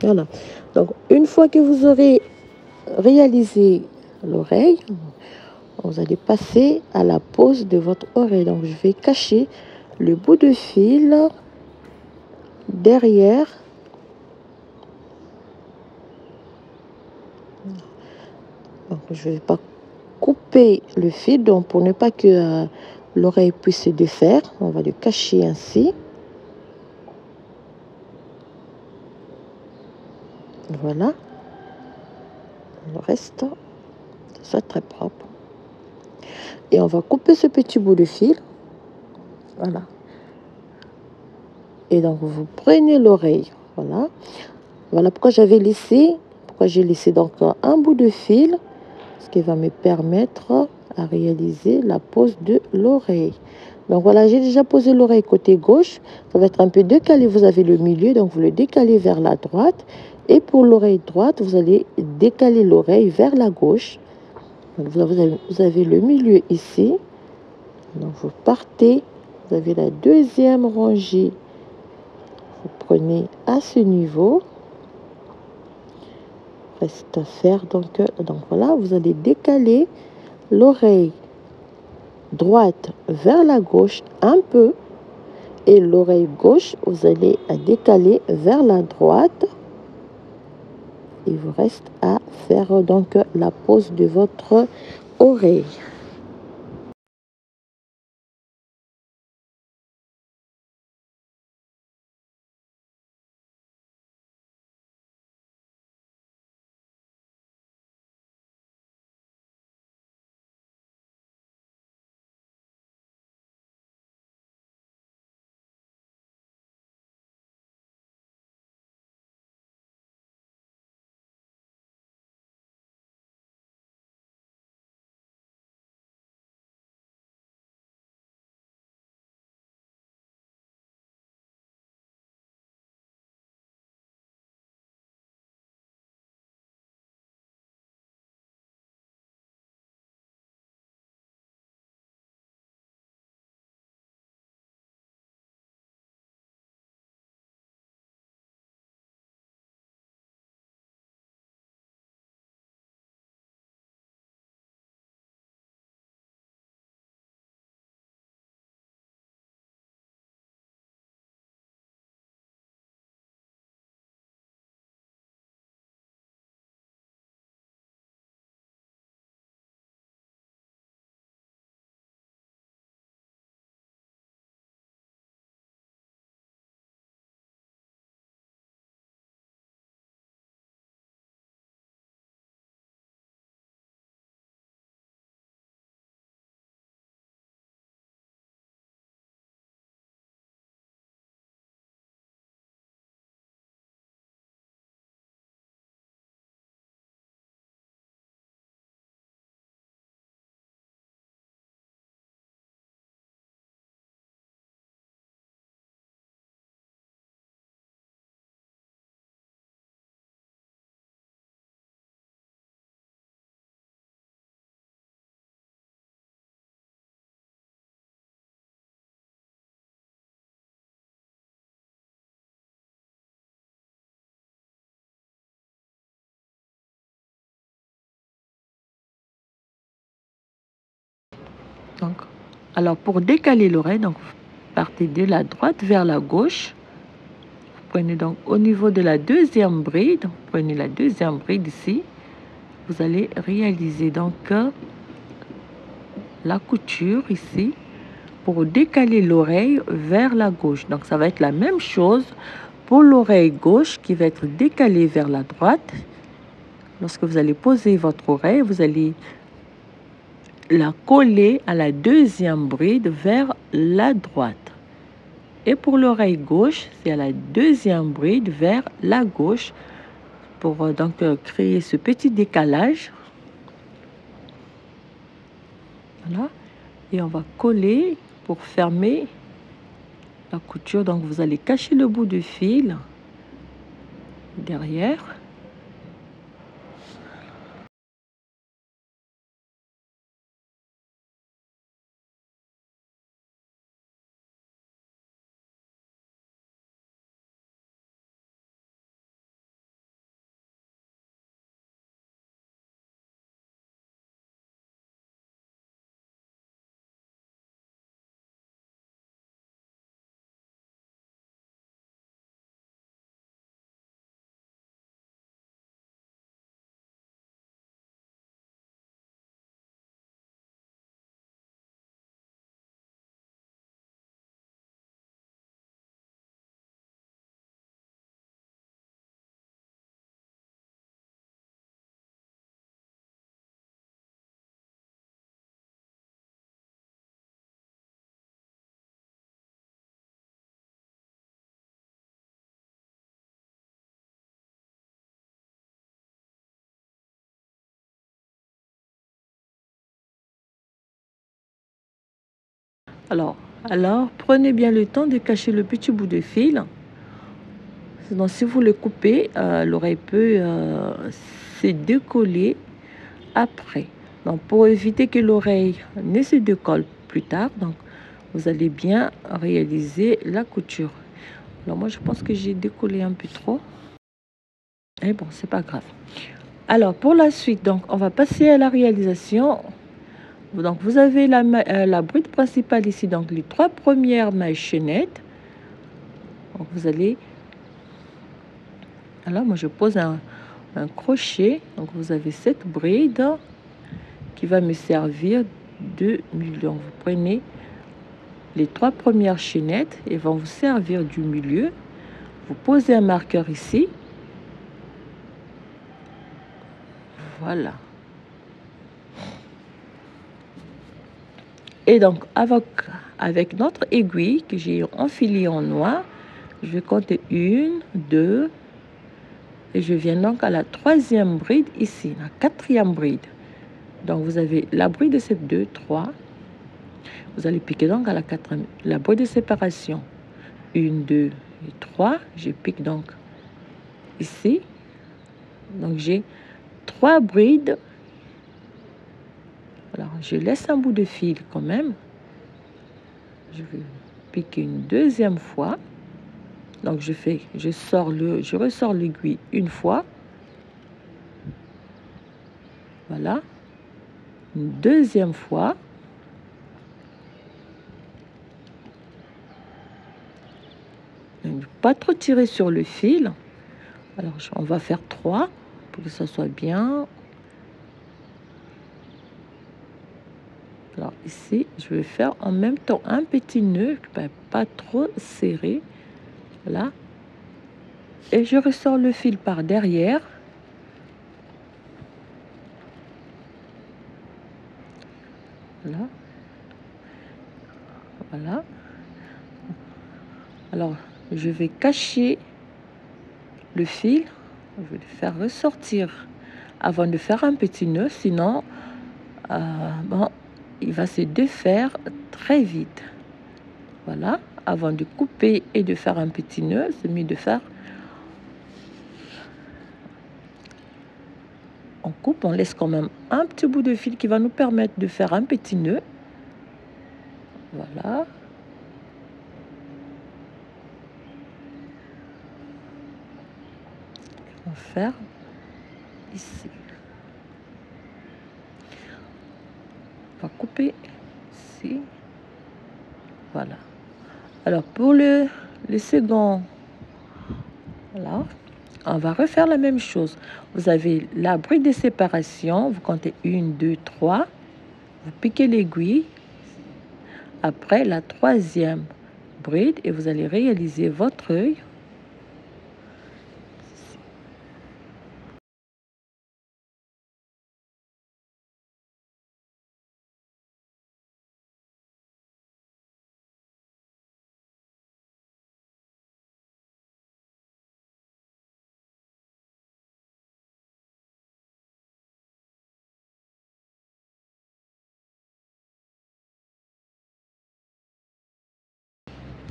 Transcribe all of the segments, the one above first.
Voilà. Donc, une fois que vous aurez réalisé l'oreille, vous allez passer à la pose de votre oreille. Donc, je vais cacher le bout de fil derrière. Donc, je ne vais pas couper le fil donc pour ne pas que l'oreille puisse se défaire. On va le cacher ainsi. Voilà. Le reste, ça très propre. Et on va couper ce petit bout de fil. Voilà. Et donc, vous prenez l'oreille. Voilà. Voilà pourquoi j'ai laissé donc un bout de fil, ce qui va me permettre à réaliser la pose de l'oreille. Donc voilà, j'ai déjà posé l'oreille côté gauche. Ça va être un peu décalé. Vous avez le milieu, donc vous le décalez vers la droite. Et pour l'oreille droite, vous allez décaler l'oreille vers la gauche. Donc vous avez le milieu ici. Donc vous partez, vous avez la deuxième rangée. Vous prenez à ce niveau. Reste à faire. Donc voilà, vous allez décaler l'oreille droite vers la gauche un peu. Et l'oreille gauche, vous allez la décaler vers la droite. Il vous reste à faire donc la pose de votre oreille. Donc, alors pour décaler l'oreille, donc vous partez de la droite vers la gauche. Vous prenez donc au niveau de la deuxième bride, vous prenez la deuxième bride ici. Vous allez réaliser donc la couture ici pour décaler l'oreille vers la gauche. Donc ça va être la même chose pour l'oreille gauche qui va être décalée vers la droite. Lorsque vous allez poser votre oreille, vous allez la coller à la deuxième bride vers la droite. Et pour l'oreille gauche, c'est à la deuxième bride vers la gauche pour créer ce petit décalage. Voilà. Et on va coller pour fermer la couture. Donc vous allez cacher le bout du fil derrière. Alors, prenez bien le temps de cacher le petit bout de fil. Sinon, si vous le coupez, l'oreille peut se décoller après. Donc, pour éviter que l'oreille ne se décolle plus tard, donc, vous allez bien réaliser la couture. Alors, moi, je pense que j'ai décollé un peu trop. Et bon, c'est pas grave. Alors, pour la suite, donc, on va passer à la réalisation. Donc, vous avez la bride principale ici, donc les 3 premières mailles chaînettes. Donc, vous allez... Alors, moi, je pose un crochet. Donc, vous avez cette bride qui va me servir de milieu. Donc, vous prenez les 3 premières chaînettes et vont vous servir du milieu. Vous posez un marqueur ici. Voilà. Et donc, avec notre aiguille que j'ai enfilée en noir, je vais compter 1, 2, et je viens donc à la 3e bride ici, la 4e bride. Donc, vous avez la bride de ces 2, 3. Vous allez piquer donc à la 4e, la bride de séparation. 1, 2 et 3. Je pique donc ici. Donc, j'ai 3 brides. Alors, je laisse un bout de fil quand même. Je vais piquer une 2e fois. Donc, je ressors l'aiguille une fois. Voilà. Une 2e fois. Ne pas trop tirer sur le fil. Alors, on va faire 3 pour que ça soit bien. Alors, ici, je vais faire en même temps un petit nœud, pas trop serré. Voilà. Et je ressors le fil par derrière. Voilà. Voilà. Alors, je vais cacher le fil. Je vais le faire ressortir avant de faire un petit nœud. Sinon, bon, il va se défaire très vite. Voilà. Avant de couper et de faire un petit nœud, c'est mieux de faire... On coupe, on laisse quand même un petit bout de fil qui va nous permettre de faire un petit nœud. Voilà. On va faire ici. On va couper ici. Voilà. Alors, pour le second, voilà, on va refaire la même chose. Vous avez la bride de séparation. Vous comptez 1, 2, 3. Vous piquez l'aiguille. Après, la 3e bride et vous allez réaliser votre œil.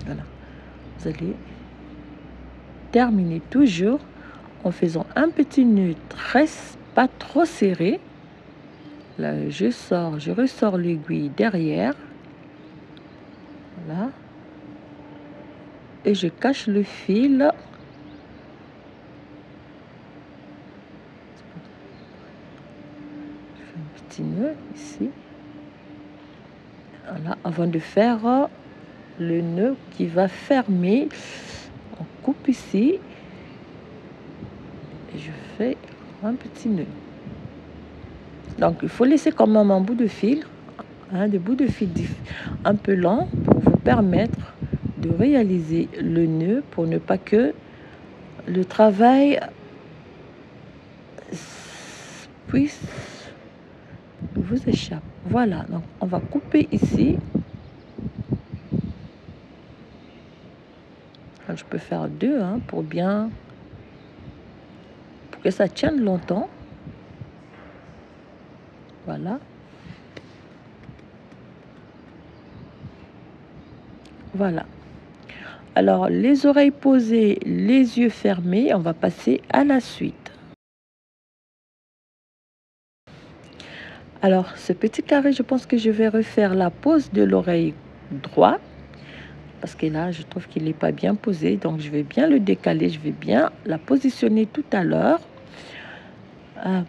Voilà. Vous allez terminer toujours en faisant un petit nœud pas trop serré. Là, je ressors l'aiguille derrière. Voilà. Et je cache le fil. Je fais un petit nœud ici. Voilà, avant de faire le nœud qui va fermer. On coupe ici. Et je fais un petit nœud. Donc, il faut laisser quand même un bout de fil, des bouts de fil un peu longs pour vous permettre de réaliser le nœud pour ne pas que le travail puisse vous échapper. Voilà, donc on va couper ici. Alors, je peux faire 2 pour que ça tienne longtemps. Voilà. Voilà. Alors, les oreilles posées, les yeux fermés, on va passer à la suite. Alors, ce petit carré, je pense que je vais refaire la pose de l'oreille droite, parce que là, je trouve qu'il n'est pas bien posé, donc je vais bien le décaler, je vais bien la positionner tout à l'heure.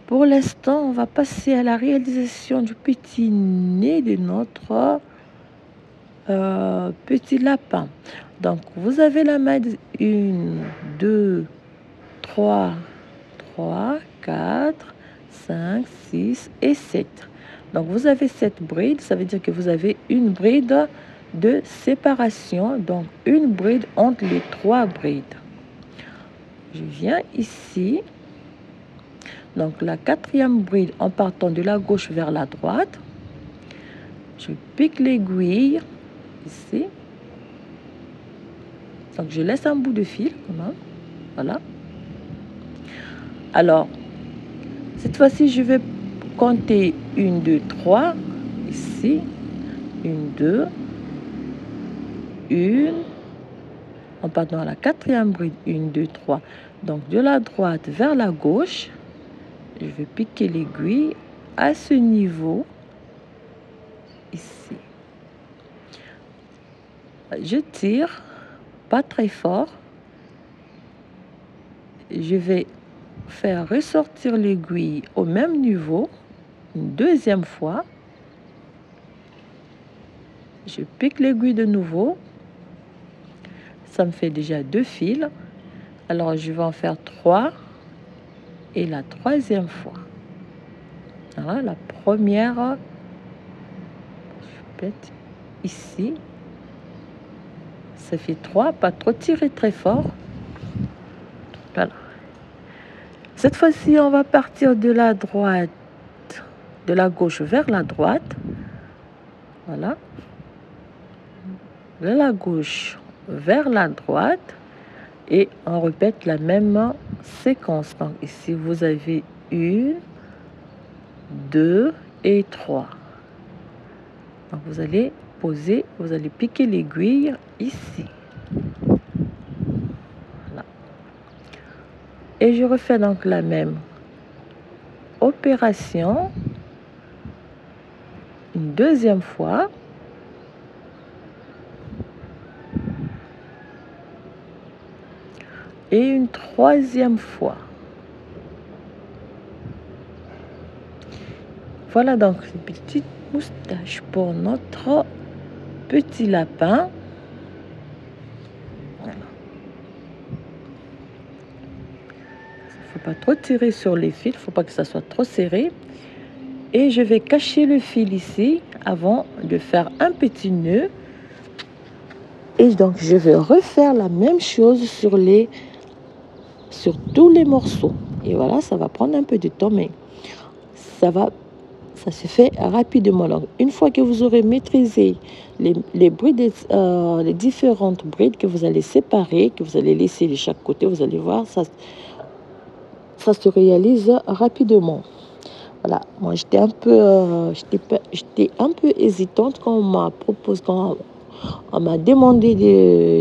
Pour l'instant, on va passer à la réalisation du petit nez de notre petit lapin. Donc, vous avez la main 1, 2, 3, 4, 5, 6 et 7. Donc, vous avez 7 brides, ça veut dire que vous avez une bride de séparation, donc une bride entre les 3 brides. Je viens ici, donc la 4e bride en partant de la gauche vers la droite. Je pique l'aiguille ici. Donc, je laisse un bout de fil, voilà. Alors, cette fois-ci, je vais compter 1, 2, 3, ici, 1, 2, 1, en partant à la 4e bride, 1, 2, 3. Donc, de la droite vers la gauche, je vais piquer l'aiguille à ce niveau, ici. Je tire, pas très fort. Je vais faire ressortir l'aiguille au même niveau, une deuxième fois. Je pique l'aiguille de nouveau. Ça me fait déjà 2 fils. Alors, je vais en faire 3. Et la 3e fois. Voilà, la première, je pète ici. Ça fait 3, pas trop tirer très fort. Voilà. Cette fois-ci, on va partir de la droite, de la gauche vers la droite. Voilà. De la gauche vers la droite. Et on répète la même séquence. Donc ici, vous avez 1, 2 et 3. Donc vous allez poser, vous allez piquer l'aiguille ici. Voilà. Et je refais donc la même opération une deuxième fois. Et une troisième fois. Voilà donc une petite moustache pour notre petit lapin. Voilà. Il ne faut pas trop tirer sur les fils, il ne faut pas que ça soit trop serré. Et je vais cacher le fil ici avant de faire un petit nœud. Et donc je vais refaire la même chose sur tous les morceaux. Et voilà, ça va prendre un peu de temps, mais ça se fait rapidement. Donc, une fois que vous aurez maîtrisé les brides, les différentes brides que vous allez séparer, que vous allez laisser de chaque côté, vous allez voir, ça se réalise rapidement. Voilà, moi j'étais un peu, j'étais un peu hésitante quand on m'a demandé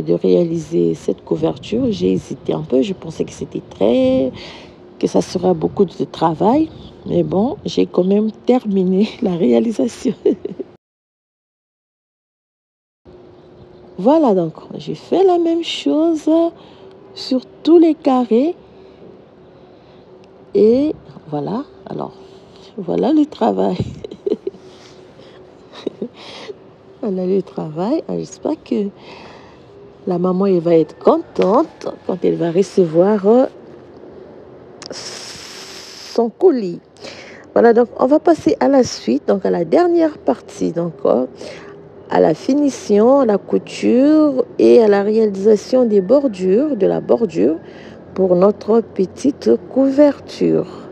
de réaliser cette couverture. J'ai hésité un peu, je pensais que ça sera beaucoup de travail. Mais bon, j'ai quand même terminé la réalisation. Voilà, donc j'ai fait la même chose sur tous les carrés. Et voilà, alors, voilà le travail. Voilà le travail. J'espère que la maman elle va être contente quand elle va recevoir son colis. Voilà, donc on va passer à la suite, donc à la dernière partie, donc à la finition, à la couture et à la réalisation des bordures, de la bordure pour notre petite couverture.